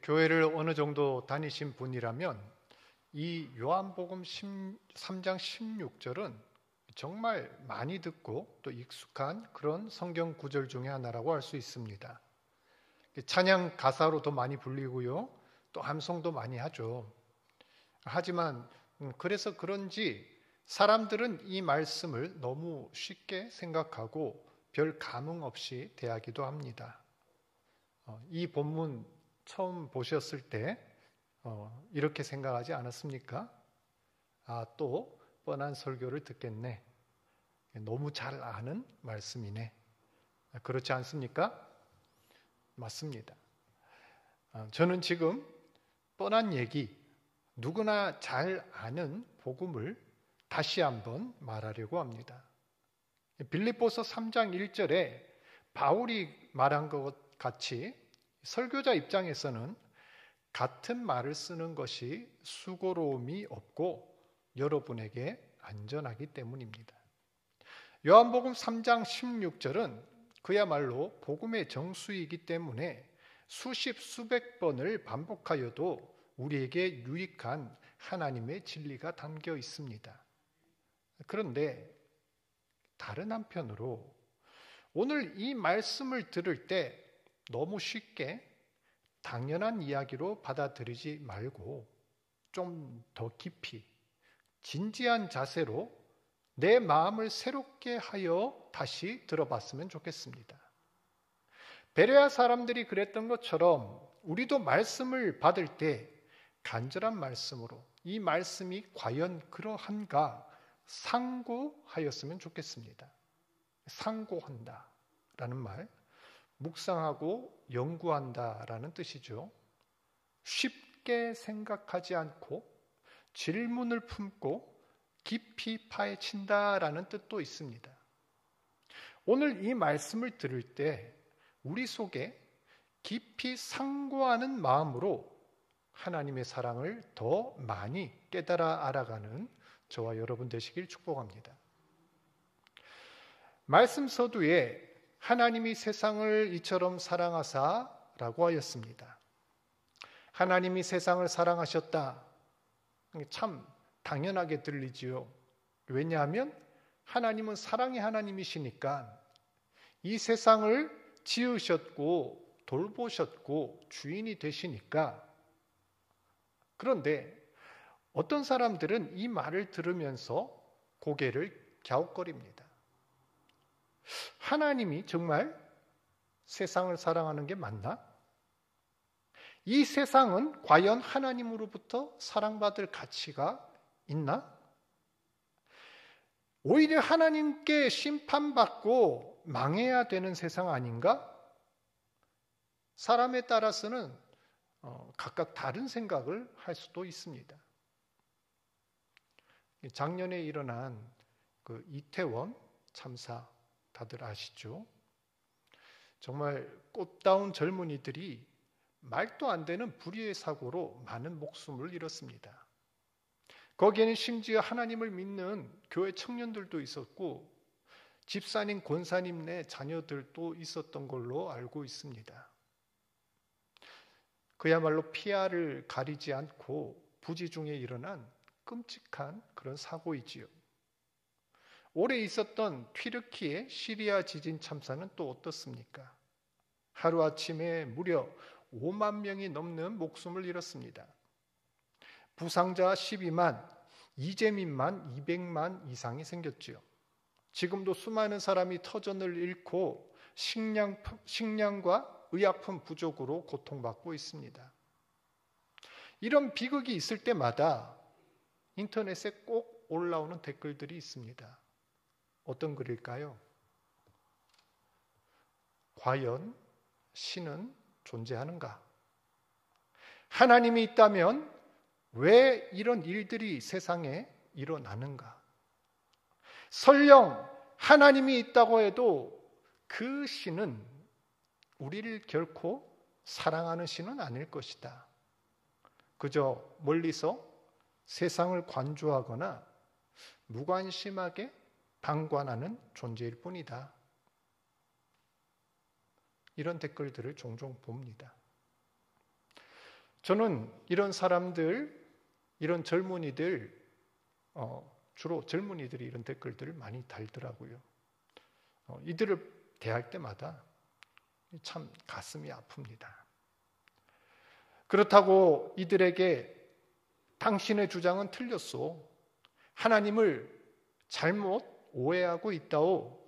교회를 어느 정도 다니신 분이라면 이 요한복음 3장 16절은 정말 많이 듣고 또 익숙한 그런 성경 구절 중에 하나라고 할 수 있습니다. 찬양 가사로도 많이 불리고요. 또 함송도 많이 하죠. 하지만 그래서 그런지 사람들은 이 말씀을 너무 쉽게 생각하고 별 감흥 없이 대하기도 합니다. 이 본문 처음 보셨을 때 이렇게 생각하지 않았습니까? 또 뻔한 설교를 듣겠네. 너무 잘 아는 말씀이네. 그렇지 않습니까? 맞습니다. 저는 지금 뻔한 얘기, 누구나 잘 아는 복음을 다시 한번 말하려고 합니다. 빌립보서 3장 1절에 바울이 말한 것 같이 설교자 입장에서는 같은 말을 쓰는 것이 수고로움이 없고 여러분에게 안전하기 때문입니다. 요한복음 3장 16절은 그야말로 복음의 정수이기 때문에 수십 수백 번을 반복하여도 우리에게 유익한 하나님의 진리가 담겨 있습니다. 그런데 다른 한편으로 오늘 이 말씀을 들을 때 너무 쉽게 당연한 이야기로 받아들이지 말고 좀 더 깊이 진지한 자세로 내 마음을 새롭게 하여 다시 들어봤으면 좋겠습니다. 베레아 사람들이 그랬던 것처럼 우리도 말씀을 받을 때 간절한 말씀으로 이 말씀이 과연 그러한가 상고하였으면 좋겠습니다. 상고한다 라는 말, 묵상하고 연구한다라는 뜻이죠. 쉽게 생각하지 않고 질문을 품고 깊이 파헤친다라는 뜻도 있습니다. 오늘 이 말씀을 들을 때 우리 속에 깊이 상고하는 마음으로 하나님의 사랑을 더 많이 깨달아 알아가는 저와 여러분 되시길 축복합니다. 말씀 서두에 하나님이 세상을 이처럼 사랑하사라고 하였습니다. 하나님이 세상을 사랑하셨다. 참 당연하게 들리지요. 왜냐하면 하나님은 사랑의 하나님이시니까 이 세상을 지으셨고 돌보셨고 주인이 되시니까. 그런데 어떤 사람들은 이 말을 들으면서 고개를 갸웃거립니다. 하나님이 정말 세상을 사랑하는 게 맞나? 이 세상은 과연 하나님으로부터 사랑받을 가치가 있나? 오히려 하나님께 심판받고 망해야 되는 세상 아닌가? 사람에 따라서는 각각 다른 생각을 할 수도 있습니다. 작년에 일어난 그 이태원 참사 다들 아시죠? 정말 꽃다운 젊은이들이 말도 안 되는 불의의 사고로 많은 목숨을 잃었습니다. 거기에는 심지어 하나님을 믿는 교회 청년들도 있었고 집사님, 권사님 네 자녀들도 있었던 걸로 알고 있습니다. 그야말로 피아를 가리지 않고 부지 중에 일어난 끔찍한 그런 사고이지요. 올해 있었던 튀르키예 시리아 지진 참사는 또 어떻습니까? 하루아침에 무려 5만 명이 넘는 목숨을 잃었습니다. 부상자 12만, 이재민만 200만 이상이 생겼지요. 지금도 수많은 사람이 터전을 잃고 식량과 의약품 부족으로 고통받고 있습니다. 이런 비극이 있을 때마다 인터넷에 꼭 올라오는 댓글들이 있습니다. 어떤 글일까요? 과연 신은 존재하는가? 하나님이 있다면 왜 이런 일들이 세상에 일어나는가? 설령 하나님이 있다고 해도 그 신은 우리를 결코 사랑하는 신은 아닐 것이다. 그저 멀리서 세상을 관조하거나 무관심하게 방관하는 존재일 뿐이다. 이런 댓글들을 종종 봅니다. 저는 이런 사람들, 이런 젊은이들, 주로 젊은이들이 이런 댓글들을 많이 달더라고요. 이들을 대할 때마다 참 가슴이 아픕니다. 그렇다고 이들에게 당신의 주장은 틀렸소, 하나님을 잘못 오해하고 있다오,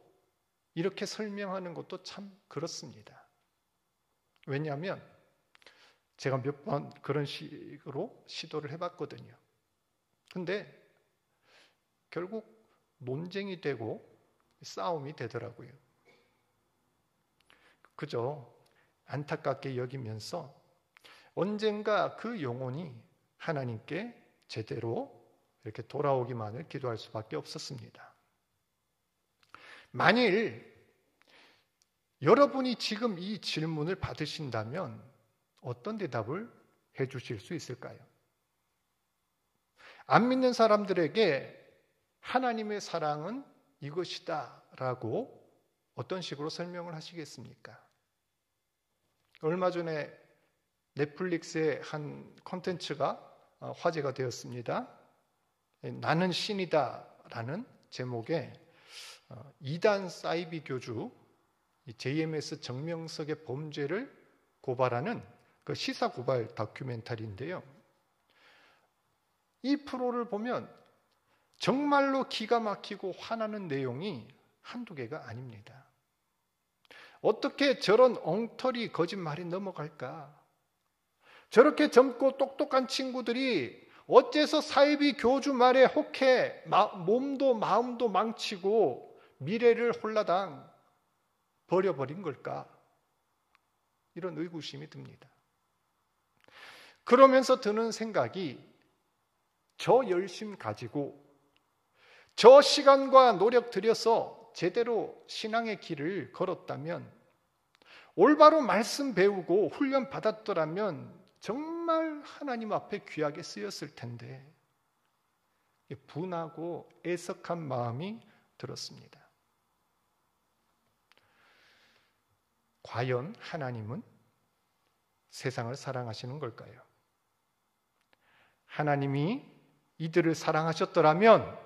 이렇게 설명하는 것도 참 그렇습니다. 왜냐하면 제가 몇 번 그런 식으로 시도를 해봤거든요. 근데 결국 논쟁이 되고 싸움이 되더라고요. 그저 안타깝게 여기면서 언젠가 그 영혼이 하나님께 제대로 이렇게 돌아오기만을 기도할 수밖에 없었습니다. 만일 여러분이 지금 이 질문을 받으신다면 어떤 대답을 해주실 수 있을까요? 안 믿는 사람들에게 하나님의 사랑은 이것이다 라고 어떤 식으로 설명을 하시겠습니까? 얼마 전에 넷플릭스의 한 콘텐츠가 화제가 되었습니다. 나는 신이다 라는 제목의 2단 사이비 교주 JMS 정명석의 범죄를 고발하는 그 시사 고발 다큐멘터리인데요. 이 프로를 보면 정말로 기가 막히고 화나는 내용이 한두 개가 아닙니다. 어떻게 저런 엉터리 거짓말이 넘어갈까? 저렇게 젊고 똑똑한 친구들이 어째서 사이비 교주 말에 혹해 몸도 마음도 망치고 미래를 홀라당 버려버린 걸까? 이런 의구심이 듭니다. 그러면서 드는 생각이, 저 열심 가지고 저 시간과 노력 들여서 제대로 신앙의 길을 걸었다면, 올바로 말씀 배우고 훈련 받았더라면 정말 하나님 앞에 귀하게 쓰였을 텐데, 분하고 애석한 마음이 들었습니다. 과연 하나님은 세상을 사랑하시는 걸까요? 하나님이 이들을 사랑하셨더라면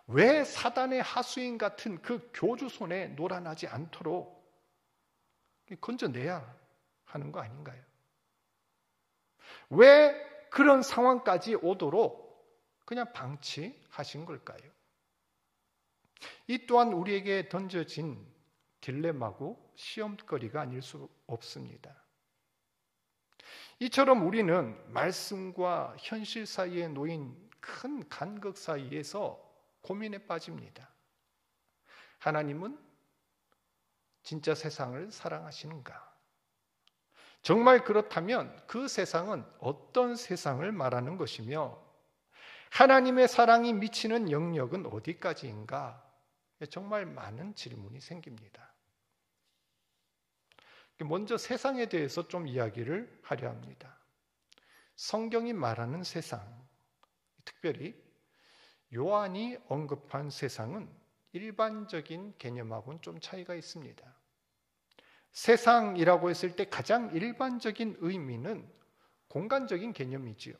왜 사단의 하수인 같은 그 교주 손에 놀아나지 않도록 건져내야 하는 거 아닌가요? 왜 그런 상황까지 오도록 그냥 방치하신 걸까요? 이 또한 우리에게 던져진 딜레마고 시험거리가 아닐 수 없습니다. 이처럼 우리는 말씀과 현실 사이에 놓인 큰 간극 사이에서 고민에 빠집니다. 하나님은 진짜 세상을 사랑하시는가? 정말 그렇다면 그 세상은 어떤 세상을 말하는 것이며, 하나님의 사랑이 미치는 영역은 어디까지인가? 정말 많은 질문이 생깁니다. 먼저 세상에 대해서 좀 이야기를 하려 합니다. 성경이 말하는 세상, 특별히 요한이 언급한 세상은 일반적인 개념하고는 좀 차이가 있습니다. 세상이라고 했을 때 가장 일반적인 의미는 공간적인 개념이지요.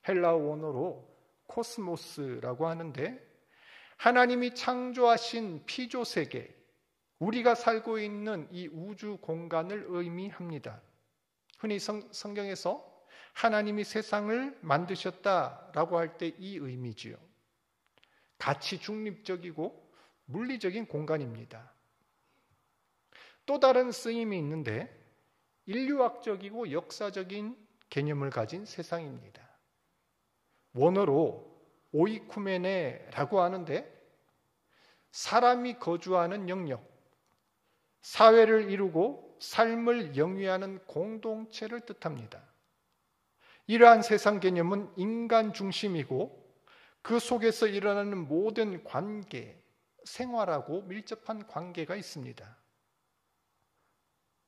헬라어 원어로 코스모스라고 하는데, 하나님이 창조하신 피조세계, 우리가 살고 있는 이 우주 공간을 의미합니다. 흔히 성경에서 하나님이 세상을 만드셨다라고 할 때 이 의미지요. 가치 중립적이고 물리적인 공간입니다. 또 다른 쓰임이 있는데, 인류학적이고 역사적인 개념을 가진 세상입니다. 원어로 오이쿠메네라고 하는데, 사람이 거주하는 영역, 사회를 이루고 삶을 영위하는 공동체를 뜻합니다. 이러한 세상 개념은 인간 중심이고 그 속에서 일어나는 모든 관계, 생활하고 밀접한 관계가 있습니다.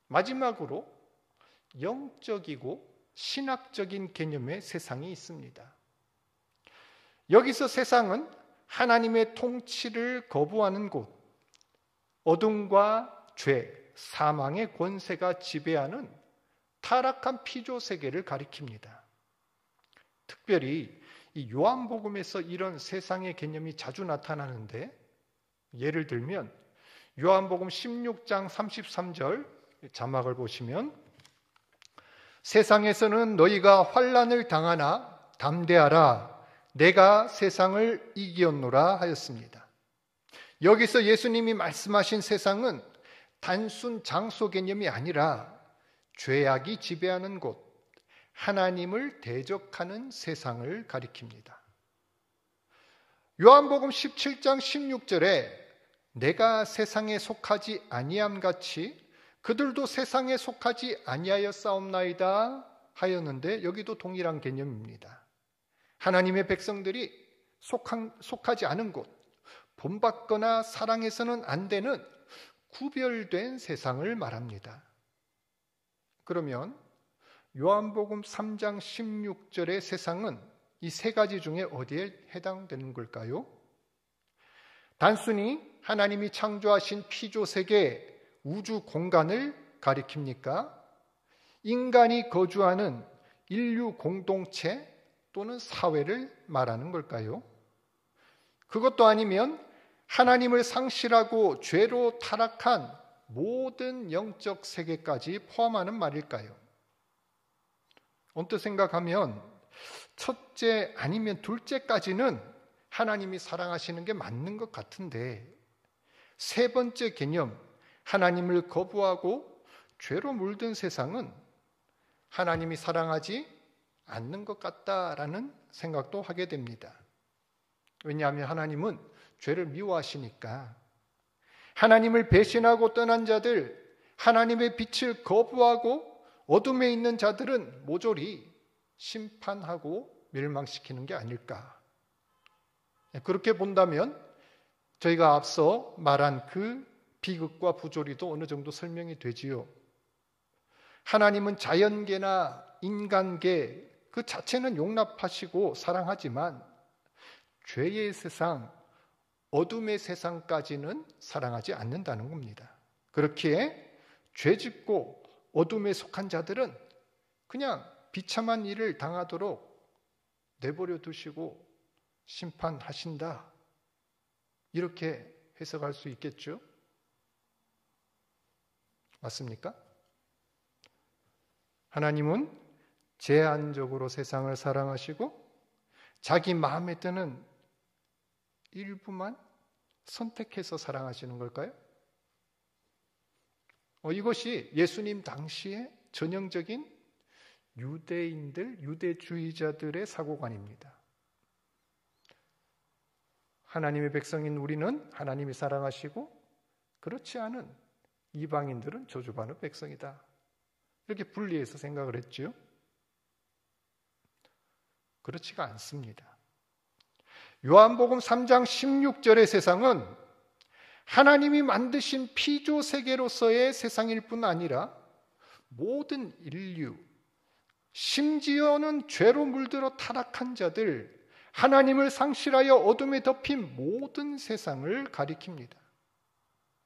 마지막으로 영적이고 신학적인 개념의 세상이 있습니다. 여기서 세상은 하나님의 통치를 거부하는 곳, 어둠과 죄, 사망의 권세가 지배하는 타락한 피조 세계를 가리킵니다. 특별히 이 요한복음에서 이런 세상의 개념이 자주 나타나는데, 예를 들면 요한복음 16장 33절 자막을 보시면, 세상에서는 너희가 환난을 당하나 담대하라, 내가 세상을 이기었노라 하였습니다. 여기서 예수님이 말씀하신 세상은 단순 장소 개념이 아니라 죄악이 지배하는 곳, 하나님을 대적하는 세상을 가리킵니다. 요한복음 17장 16절에 내가 세상에 속하지 아니함 같이 그들도 세상에 속하지 아니하였사옵나이다 하였는데, 여기도 동일한 개념입니다. 하나님의 백성들이 속하지 않은 곳, 본받거나 사랑해서는 안 되는 구별된 세상을 말합니다. 그러면 요한복음 3장 16절의 세상은 이 세 가지 중에 어디에 해당되는 걸까요? 단순히 하나님이 창조하신 피조세계, 우주 공간을 가리킵니까? 인간이 거주하는 인류 공동체 또는 사회를 말하는 걸까요? 그것도 아니면 하나님을 상실하고 죄로 타락한 모든 영적 세계까지 포함하는 말일까요? 언뜻 생각하면 첫째 아니면 둘째까지는 하나님이 사랑하시는 게 맞는 것 같은데, 세 번째 개념, 하나님을 거부하고 죄로 물든 세상은 하나님이 사랑하지 않는 것 같다라는 생각도 하게 됩니다. 왜냐하면 하나님은 죄를 미워하시니까. 하나님을 배신하고 떠난 자들, 하나님의 빛을 거부하고 어둠에 있는 자들은 모조리 심판하고 멸망시키는 게 아닐까. 그렇게 본다면 저희가 앞서 말한 그 비극과 부조리도 어느 정도 설명이 되지요. 하나님은 자연계나 인간계 그 자체는 용납하시고 사랑하지만 죄의 세상, 어둠의 세상까지는 사랑하지 않는다는 겁니다. 그렇기에 죄짓고 어둠에 속한 자들은 그냥 비참한 일을 당하도록 내버려 두시고 심판하신다, 이렇게 해석할 수 있겠죠? 맞습니까? 하나님은 제한적으로 세상을 사랑하시고 자기 마음에 드는 일부만 선택해서 사랑하시는 걸까요? 이것이 예수님 당시의 전형적인 유대인들, 유대주의자들의 사고관입니다. 하나님의 백성인 우리는 하나님이 사랑하시고 그렇지 않은 이방인들은 저주받는 백성이다, 이렇게 분리해서 생각을 했죠. 그렇지가 않습니다. 요한복음 3장 16절의 세상은 하나님이 만드신 피조 세계로서의 세상일 뿐 아니라 모든 인류, 심지어는 죄로 물들어 타락한 자들, 하나님을 상실하여 어둠에 덮인 모든 세상을 가리킵니다.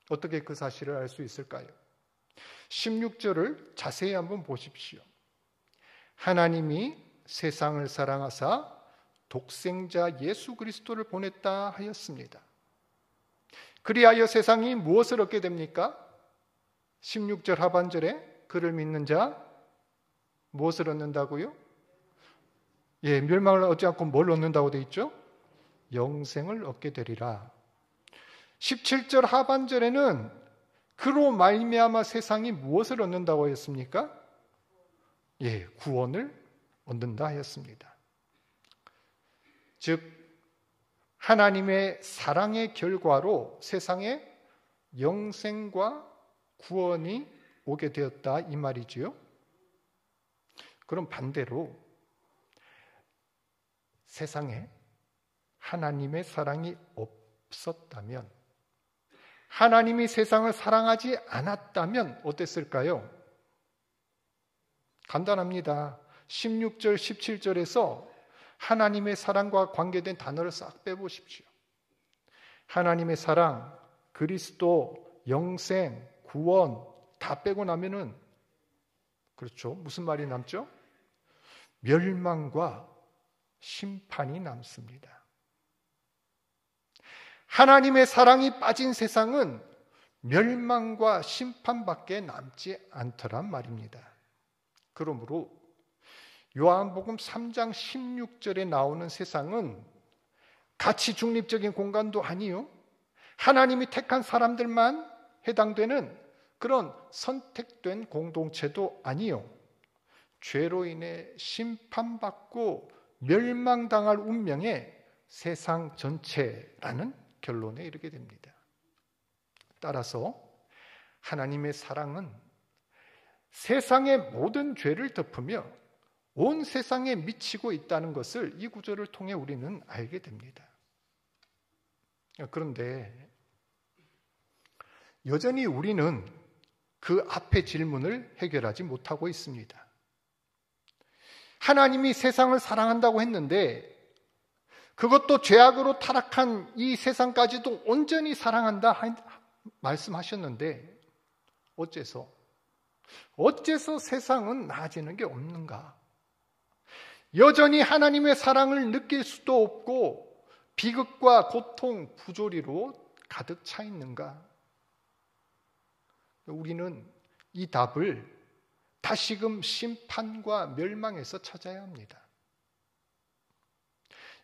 어떻게 그 사실을 알 수 있을까요? 16절을 자세히 한번 보십시오. 하나님이 세상을 사랑하사 독생자 예수 그리스도를 보냈다 하였습니다. 그리하여 세상이 무엇을 얻게 됩니까? 16절 하반절에 그를 믿는 자 무엇을 얻는다고요? 멸망을 얻지 않고 뭘 얻는다고 되어 있죠? 영생을 얻게 되리라. 17절 하반절에는 그로 말미암아 세상이 무엇을 얻는다고 했습니까? 구원을 얻는다 하였습니다. 즉 하나님의 사랑의 결과로 세상에 영생과 구원이 오게 되었다, 이 말이지요. 그럼 반대로 세상에 하나님의 사랑이 없었다면, 하나님이 세상을 사랑하지 않았다면 어땠을까요? 간단합니다. 16절, 17절에서 하나님의 사랑과 관계된 단어를 싹 빼보십시오. 하나님의 사랑, 그리스도, 영생, 구원 다 빼고 나면은 그렇죠. 무슨 말이 남죠? 멸망과 심판이 남습니다. 하나님의 사랑이 빠진 세상은 멸망과 심판밖에 남지 않더란 말입니다. 그러므로 요한복음 3장 16절에 나오는 세상은 가치 중립적인 공간도 아니요, 하나님이 택한 사람들만 해당되는 그런 선택된 공동체도 아니요, 죄로 인해 심판받고 멸망당할 운명의 세상 전체라는 결론에 이르게 됩니다. 따라서 하나님의 사랑은 세상의 모든 죄를 덮으며 온 세상에 미치고 있다는 것을 이 구절을 통해 우리는 알게 됩니다. 그런데 여전히 우리는 그 앞의 질문을 해결하지 못하고 있습니다. 하나님이 세상을 사랑한다고 했는데 그것도 죄악으로 타락한 이 세상까지도 온전히 사랑한다 말씀하셨는데 어째서 세상은 나아지는 게 없는가? 여전히 하나님의 사랑을 느낄 수도 없고 비극과 고통, 부조리로 가득 차 있는가? 우리는 이 답을 다시금 심판과 멸망에서 찾아야 합니다.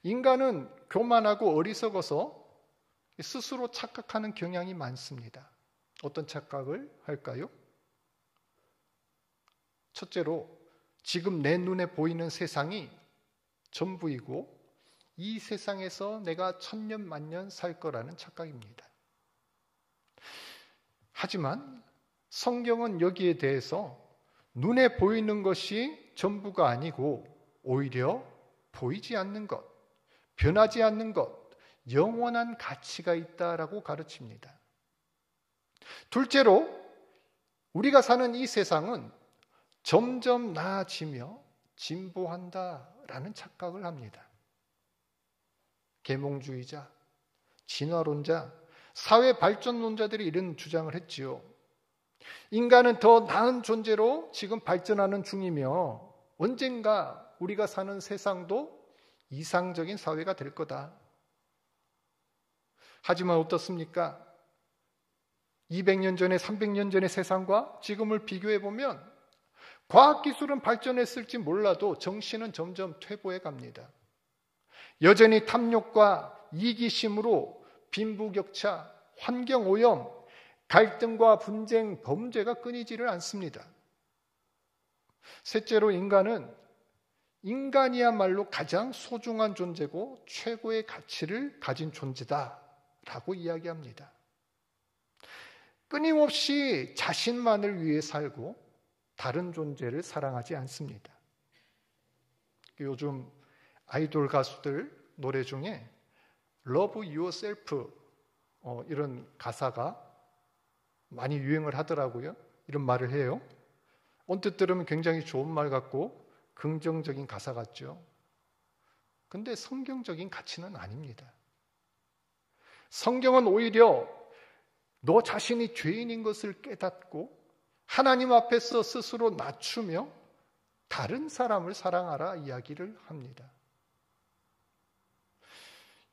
인간은 교만하고 어리석어서 스스로 착각하는 경향이 많습니다. 어떤 착각을 할까요? 첫째로, 지금 내 눈에 보이는 세상이 전부이고 이 세상에서 내가 천년 만년 살 거라는 착각입니다. 하지만 성경은 여기에 대해서 눈에 보이는 것이 전부가 아니고 오히려 보이지 않는 것, 변하지 않는 것, 영원한 가치가 있다라고 가르칩니다. 둘째로, 우리가 사는 이 세상은 점점 나아지며 진보한다라는 착각을 합니다. 계몽주의자, 진화론자, 사회발전론자들이 이런 주장을 했지요. 인간은 더 나은 존재로 지금 발전하는 중이며 언젠가 우리가 사는 세상도 이상적인 사회가 될 거다. 하지만 어떻습니까? 200년 전에 300년 전의 세상과 지금을 비교해 보면 과학기술은 발전했을지 몰라도 정신은 점점 퇴보해 갑니다. 여전히 탐욕과 이기심으로 빈부격차, 환경오염, 갈등과 분쟁, 범죄가 끊이지를 않습니다. 셋째로, 인간이야말로 가장 소중한 존재고 최고의 가치를 가진 존재다라고 이야기합니다. 끊임없이 자신만을 위해 살고 다른 존재를 사랑하지 않습니다. 요즘 아이돌 가수들 노래 중에 Love Yourself 이런 가사가 많이 유행을 하더라고요. 이런 말을 해요. 언뜻 들으면 굉장히 좋은 말 같고 긍정적인 가사 같죠. 근데 성경적인 가치는 아닙니다. 성경은 오히려 너 자신이 죄인인 것을 깨닫고 하나님 앞에서 스스로 낮추며 다른 사람을 사랑하라 이야기를 합니다.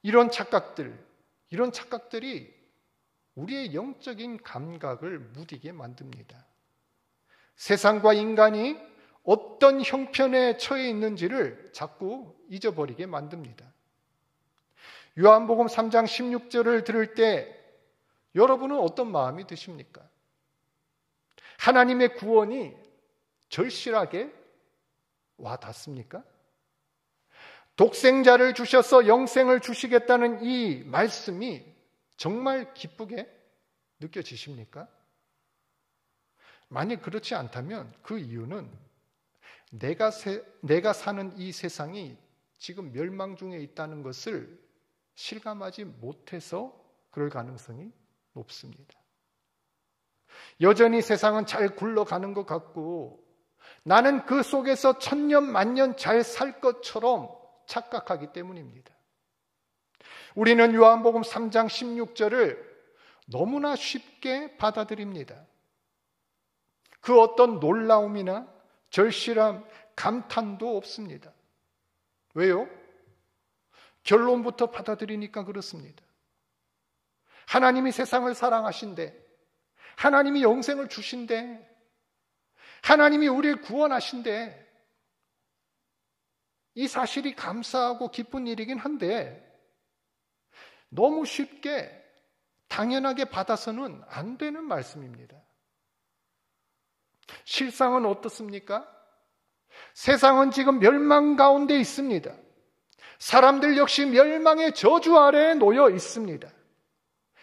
이런 착각들이 우리의 영적인 감각을 무디게 만듭니다. 세상과 인간이 어떤 형편에 처해 있는지를 자꾸 잊어버리게 만듭니다. 요한복음 3장 16절을 들을 때 여러분은 어떤 마음이 드십니까? 하나님의 구원이 절실하게 와 닿습니까? 독생자를 주셔서 영생을 주시겠다는 이 말씀이 정말 기쁘게 느껴지십니까? 만약 그렇지 않다면 그 이유는 내가 사는 이 세상이 지금 멸망 중에 있다는 것을 실감하지 못해서 그럴 가능성이 높습니다. 여전히 세상은 잘 굴러가는 것 같고 나는 그 속에서 천년 만년 잘 살 것처럼 착각하기 때문입니다. 우리는 요한복음 3장 16절을 너무나 쉽게 받아들입니다. 그 어떤 놀라움이나 절실함, 감탄도 없습니다. 왜요? 결론부터 받아들이니까 그렇습니다. 하나님이 세상을 사랑하신대, 하나님이 영생을 주신대, 하나님이 우리를 구원하신대, 이 사실이 감사하고 기쁜 일이긴 한데 너무 쉽게 당연하게 받아서는 안 되는 말씀입니다. 실상은 어떻습니까? 세상은 지금 멸망 가운데 있습니다. 사람들 역시 멸망의 저주 아래에 놓여 있습니다.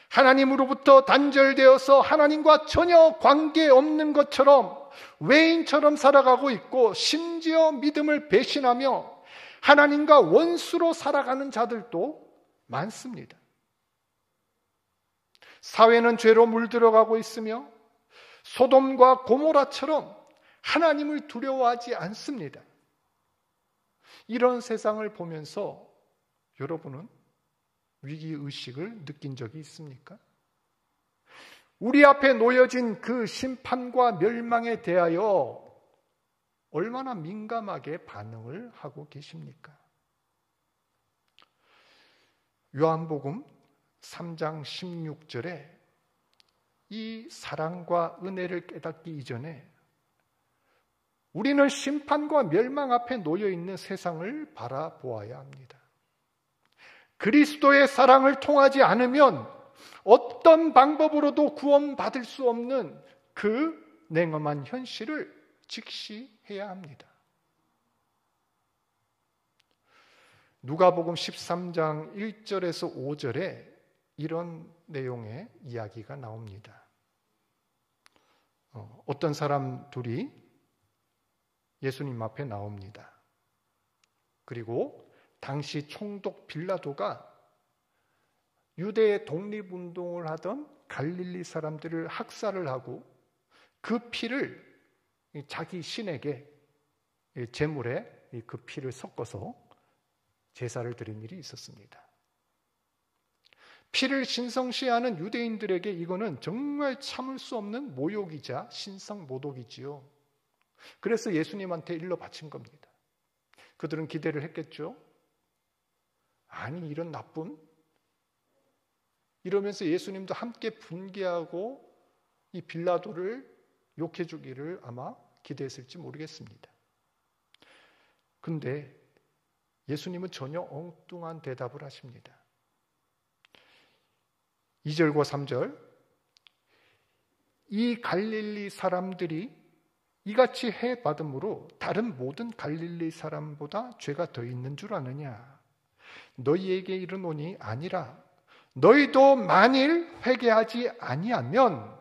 하나님으로부터 단절되어서 하나님과 전혀 관계없는 것처럼 외인처럼 살아가고 있고, 심지어 믿음을 배신하며 하나님과 원수로 살아가는 자들도 많습니다. 사회는 죄로 물들어가고 있으며 소돔과 고모라처럼 하나님을 두려워하지 않습니다. 이런 세상을 보면서 여러분은 위기의식을 느낀 적이 있습니까? 우리 앞에 놓여진 그 심판과 멸망에 대하여 얼마나 민감하게 반응을 하고 계십니까? 요한복음 3장 16절에 이 사랑과 은혜를 깨닫기 이전에 우리는 심판과 멸망 앞에 놓여 있는 세상을 바라보아야 합니다. 그리스도의 사랑을 통하지 않으면 어떤 방법으로도 구원받을 수 없는 그 냉엄한 현실을 직시해야 합니다. 누가복음 13장 1절에서 5절에 이런 내용의 이야기가 나옵니다. 어떤 사람 둘이 예수님 앞에 나옵니다. 그리고 당시 총독 빌라도가 유대의 독립운동을 하던 갈릴리 사람들을 학살을 하고 그 피를 자기 신에게 제물에 그 피를 섞어서 제사를 드린 일이 있었습니다. 피를 신성시하는 유대인들에게 이거는 정말 참을 수 없는 모욕이자 신성모독이지요. 그래서 예수님한테 일러 바친 겁니다. 그들은 기대를 했겠죠. 아니, 이런 나쁨? 이러면서 예수님도 함께 분개하고 이 빌라도를 욕해 주기를 아마 기대했을지 모르겠습니다. 근데 예수님은 전혀 엉뚱한 대답을 하십니다. 2절과 3절, 이 갈릴리 사람들이 이같이 해받음으로 다른 모든 갈릴리 사람보다 죄가 더 있는 줄 아느냐? 너희에게 이르노니 아니라 너희도 만일 회개하지 아니하면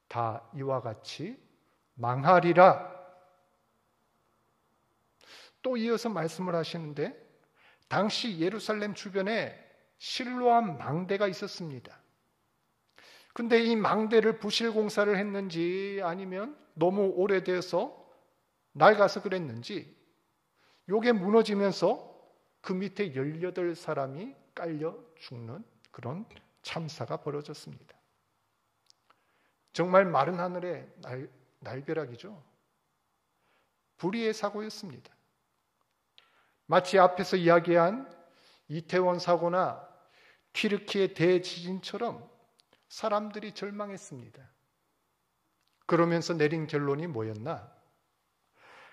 다 이와 같이 망하리라. 또 이어서 말씀을 하시는데, 당시 예루살렘 주변에 실로암 망대가 있었습니다. 근데 이 망대를 부실 공사를 했는지 아니면 너무 오래돼서 낡아서 그랬는지 요게 무너지면서 그 밑에 18사람이 깔려 죽는 그런 참사가 벌어졌습니다. 정말 마른 하늘의 날벼락이죠. 불의의 사고였습니다. 마치 앞에서 이야기한 이태원 사고나 튀르키예 대지진처럼 사람들이 절망했습니다. 그러면서 내린 결론이 뭐였나?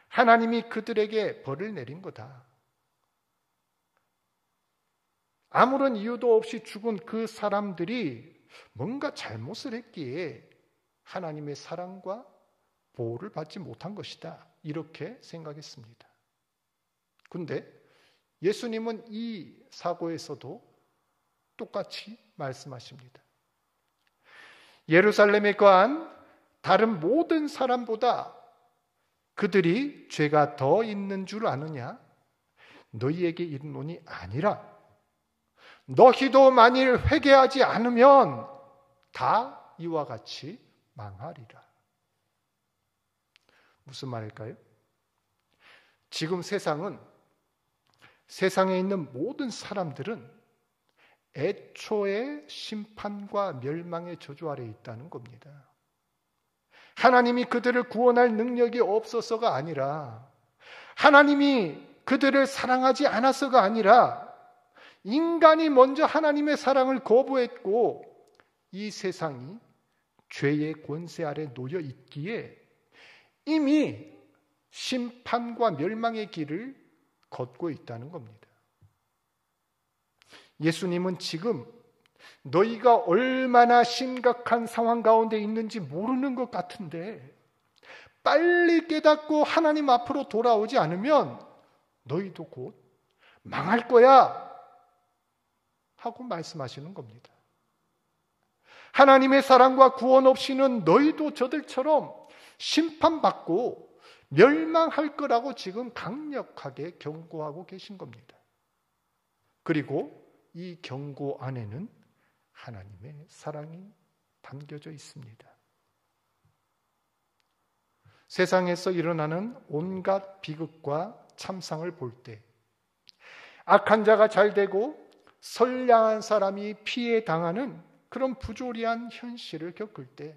하나님이 그들에게 벌을 내린 거다. 아무런 이유도 없이 죽은 그 사람들이 뭔가 잘못을 했기에 하나님의 사랑과 보호를 받지 못한 것이다. 이렇게 생각했습니다. 그런데 예수님은 이 사고에서도 똑같이 말씀하십니다. 예루살렘에 거한 다른 모든 사람보다 그들이 죄가 더 있는 줄 아느냐? 너희에게 이르노니 아니라 너희도 만일 회개하지 않으면 다 이와 같이 망하리라. 무슨 말일까요? 지금 세상에 있는 모든 사람들은 애초에 심판과 멸망의 저주 아래에 있다는 겁니다. 하나님이 그들을 구원할 능력이 없어서가 아니라, 하나님이 그들을 사랑하지 않아서가 아니라, 인간이 먼저 하나님의 사랑을 거부했고 이 세상이 죄의 권세 아래 놓여 있기에 이미 심판과 멸망의 길을 걷고 있다는 겁니다. 예수님은 지금 너희가 얼마나 심각한 상황 가운데 있는지 모르는 것 같은데 빨리 깨닫고 하나님 앞으로 돌아오지 않으면 너희도 곧 망할 거야 하고 말씀하시는 겁니다. 하나님의 사랑과 구원 없이는 너희도 저들처럼 심판받고 멸망할 거라고 지금 강력하게 경고하고 계신 겁니다. 그리고 이 경고 안에는 하나님의 사랑이 담겨져 있습니다. 세상에서 일어나는 온갖 비극과 참상을 볼 때, 악한 자가 잘 되고 선량한 사람이 피해 당하는 그런 부조리한 현실을 겪을 때,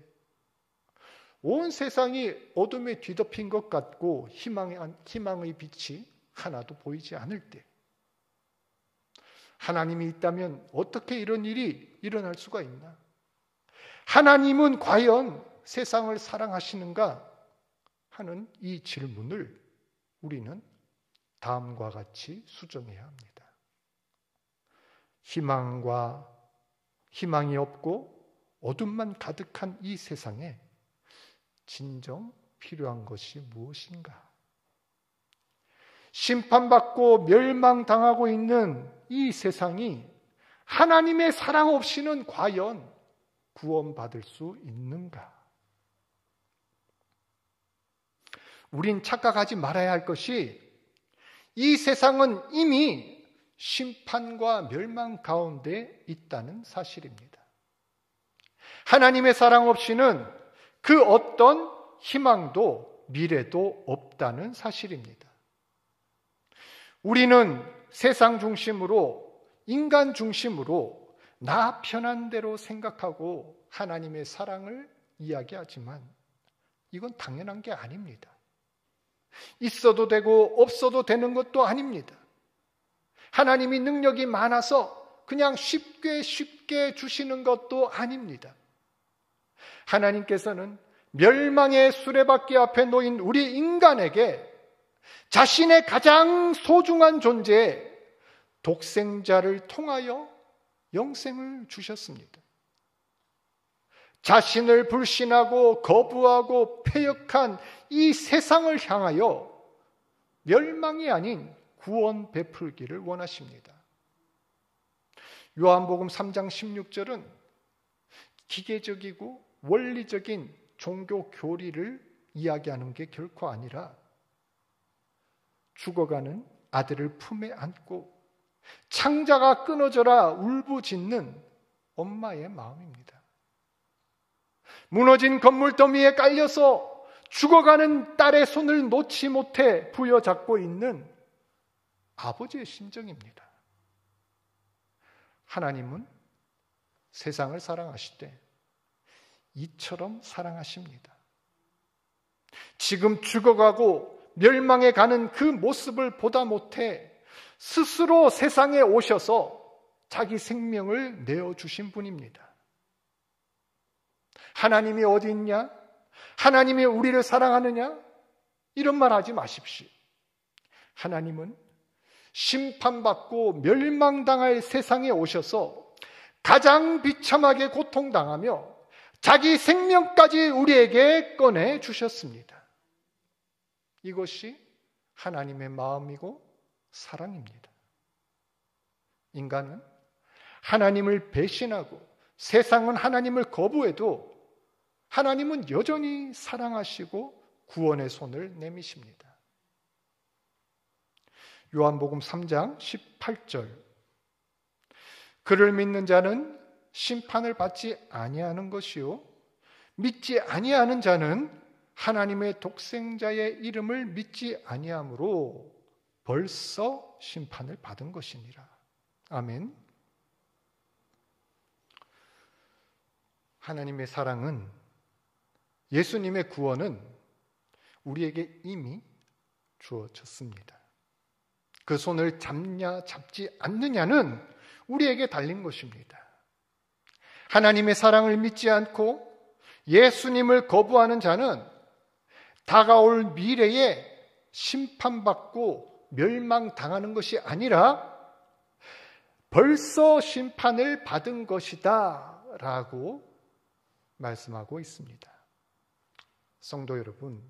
온 세상이 어둠에 뒤덮인 것 같고 희망의 빛이 하나도 보이지 않을 때, 하나님이 있다면 어떻게 이런 일이 일어날 수가 있나? 하나님은 과연 세상을 사랑하시는가 하는 이 질문을 우리는 다음과 같이 수정해야 합니다. 희망이 없고 어둠만 가득한 이 세상에 진정 필요한 것이 무엇인가? 심판받고 멸망당하고 있는 이 세상이 하나님의 사랑 없이는 과연 구원받을 수 있는가? 우린 착각하지 말아야 할 것이 이 세상은 이미 심판과 멸망 가운데 있다는 사실입니다. 하나님의 사랑 없이는 그 어떤 희망도 미래도 없다는 사실입니다. 우리는 세상 중심으로, 인간 중심으로 나 편한 대로 생각하고 하나님의 사랑을 이야기하지만 이건 당연한 게 아닙니다. 있어도 되고 없어도 되는 것도 아닙니다. 하나님이 능력이 많아서 그냥 쉽게 주시는 것도 아닙니다. 하나님께서는 멸망의 수레바퀴 앞에 놓인 우리 인간에게 자신의 가장 소중한 존재, 독생자를 통하여 영생을 주셨습니다. 자신을 불신하고 거부하고 패역한 이 세상을 향하여 멸망이 아닌 구원 베풀기를 원하십니다. 요한복음 3장 16절은 기계적이고 원리적인 종교 교리를 이야기하는 게 결코 아니라 죽어가는 아들을 품에 안고 창자가 끊어져라 울부짖는 엄마의 마음입니다. 무너진 건물 더미에 깔려서 죽어가는 딸의 손을 놓지 못해 부여잡고 있는 아버지의 심정입니다. 하나님은 세상을 사랑하시되 이처럼 사랑하십니다. 지금 죽어가고 멸망해 가는 그 모습을 보다 못해 스스로 세상에 오셔서 자기 생명을 내어주신 분입니다. 하나님이 어디 있냐? 하나님이 우리를 사랑하느냐? 이런 말 하지 마십시오. 하나님은 심판받고 멸망당할 세상에 오셔서 가장 비참하게 고통당하며 자기 생명까지 우리에게 꺼내 주셨습니다. 이것이 하나님의 마음이고 사랑입니다. 인간은 하나님을 배신하고 세상은 하나님을 거부해도 하나님은 여전히 사랑하시고 구원의 손을 내미십니다. 요한복음 3장 18절 그를 믿는 자는 심판을 받지 아니하는 것이요 믿지 아니하는 자는 하나님의 독생자의 이름을 믿지 아니하므로 벌써 심판을 받은 것이니라. 아멘. 하나님의 사랑은 예수님의 구원은 우리에게 이미 주어졌습니다. 그 손을 잡냐 잡지 않느냐는 우리에게 달린 것입니다. 하나님의 사랑을 믿지 않고 예수님을 거부하는 자는 다가올 미래에 심판받고 멸망당하는 것이 아니라 벌써 심판을 받은 것이다 라고 말씀하고 있습니다. 성도 여러분,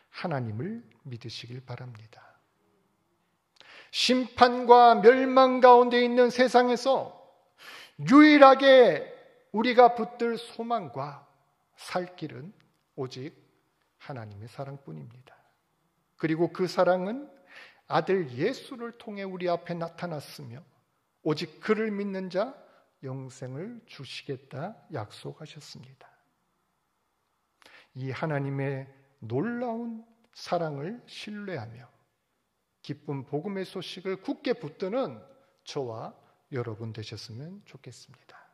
하나님을 믿으시길 바랍니다. 심판과 멸망 가운데 있는 세상에서 유일하게 우리가 붙들 소망과 살 길은 오직 하나님의 사랑뿐입니다. 그리고 그 사랑은 아들 예수를 통해 우리 앞에 나타났으며 오직 그를 믿는 자 영생을 주시겠다 약속하셨습니다. 이 하나님의 놀라운 사랑을 신뢰하며 기쁜 복음의 소식을 굳게 붙드는 저와 여러분 되셨으면 좋겠습니다.